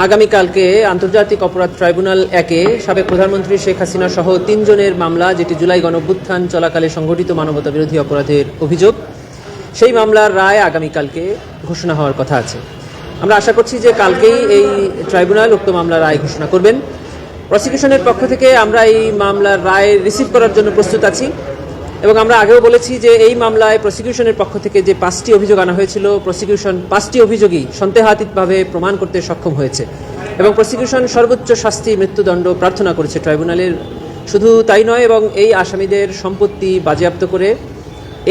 আগামীকালকে আন্তর্জাতিক অপরাধ ট্রাইব্যুনাল একে সাবেক প্রধানমন্ত্রী শেখ হাসিনা সহ 3 জনের মামলা, যেটি জুলাই গণঅভ্যুত্থান চলাকালে সংঘটিত মানবতা বিরোধী অপরাধের অভিযোগ, সেই মামলার রায় আগামীকালকে ঘোষণা হওয়ার কথা আছে। আমরা আশা করছি যে কালকেই এই ট্রাইব্যুনাল উক্ত মামলার রায় ঘোষণা করবেন। প্রসিকিউশনের পক্ষ থেকে আমরা এই মামলার রায় রিসিভ করার জন্য প্রস্তুত আছি এবং আমরা আগেও বলেছি যে এই মামলায় প্রসিকিউশনের পক্ষ থেকে যে 5টি অভিযোগ আনা হয়েছিল, প্রসিকিউশন 5টি অভিযোগই সন্দেহাতীতভাবে প্রমাণ করতে সক্ষম হয়েছে এবং প্রসিকিউশন সর্বোচ্চ শাস্তি মৃত্যুদণ্ড প্রার্থনা করেছে ট্রাইব্যুনালের। শুধু তাই নয়, এবং এই আসামিদের সম্পত্তি বাজেয়াপ্ত করে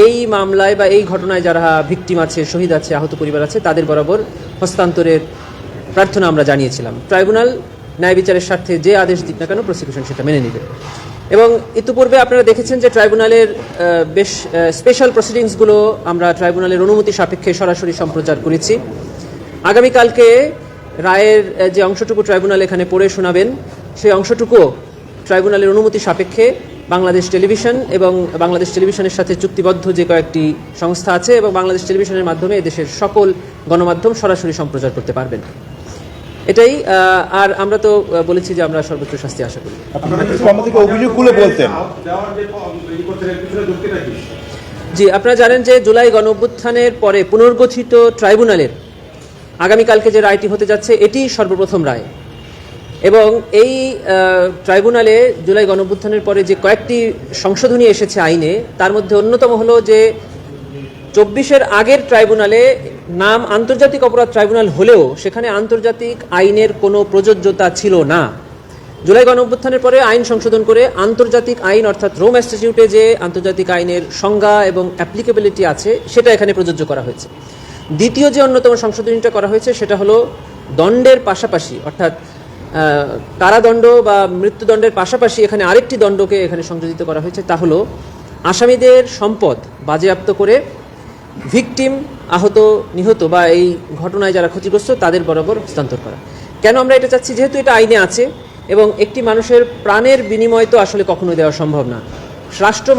এই মামলায় বা এই ঘটনায় যারা ভিকটিম আছে, শহীদ আছে, আহত পরিবার আছে, তাদের বরাবর হস্তান্তরের প্রার্থনা আমরা জানিয়েছিলাম। ট্রাইব্যুনাল ন্যায় বিচারের স্বার্থে যে আদেশ দিক না কেন প্রসিকিউশন সেটা মেনে নেবে। এবং ইতিপূর্বে আপনারা দেখেছেন যে ট্রাইব্যুনালের বেশ স্পেশাল প্রসিডিংসগুলো আমরা ট্রাইব্যুনালের অনুমতি সাপেক্ষে সরাসরি সম্প্রচার করেছি। আগামীকালকে রায়ের যে অংশটুকু ট্রাইব্যুনাল এখানে পড়ে শোনাবেন, সেই অংশটুকু ট্রাইব্যুনালের অনুমতি সাপেক্ষে বাংলাদেশ টেলিভিশন এবং বাংলাদেশ টেলিভিশনের সাথে চুক্তিবদ্ধ যে কয়েকটি সংস্থা আছে এবং বাংলাদেশ টেলিভিশনের মাধ্যমে এদেশের সকল গণমাধ্যম সরাসরি সম্প্রচার করতে পারবেন। এটাই। আর আমরা তো বলেছি যে আমরা সর্বোচ্চ শাস্তি আশা করি। জি, আপনারা জানেন যে জুলাই গণঅভ্যুত্থানের পরে পুনর্গঠিত ট্রাইব্যুনালের আগামীকালকে যে রায়টি হতে যাচ্ছে এটি সর্বপ্রথম রায় এবং এই ট্রাইব্যুনালে জুলাই গণঅভ্যুত্থানের পরে যে কয়েকটি সংশোধনী এসেছে আইনে, তার মধ্যে অন্যতম হলো যে 24-এর আগের ট্রাইব্যুনালে নাম আন্তর্জাতিক অপরাধ ট্রাইব্যুনাল হলেও সেখানে আন্তর্জাতিক আইনের কোনো প্রযোজ্যতা ছিল না। জুলাই গণঅভ্যুত্থানের পরে আইন সংশোধন করে আন্তর্জাতিক আইন অর্থাৎ রোম স্ট্যাটিউটে যে আন্তর্জাতিক আইনের সংজ্ঞা এবং অ্যাপ্লিকেবিলিটি আছে সেটা এখানে প্রযোজ্য করা হয়েছে। দ্বিতীয় যে অন্যতম সংশোধনীটা করা হয়েছে সেটা হলো দণ্ডের পাশাপাশি অর্থাৎ কারাদণ্ড বা মৃত্যুদণ্ডের পাশাপাশি এখানে আরেকটি দণ্ডকে এখানে সংযোজিত করা হয়েছে, তা হলো আসামিদের সম্পদ বাজেয়াপ্ত করে ভিকটিম, আহত, নিহত বা এই ঘটনায় যারা ক্ষতিগ্রস্ত তাদের বরাবর হস্তান্তর করা। কেন আমরা এটা চাচ্ছি? যেহেতু এটা আইনে আছে এবং একটি মানুষের প্রাণের বিনিময় তো আসলে কখনোই দেওয়া সম্ভব না। রাষ্ট্র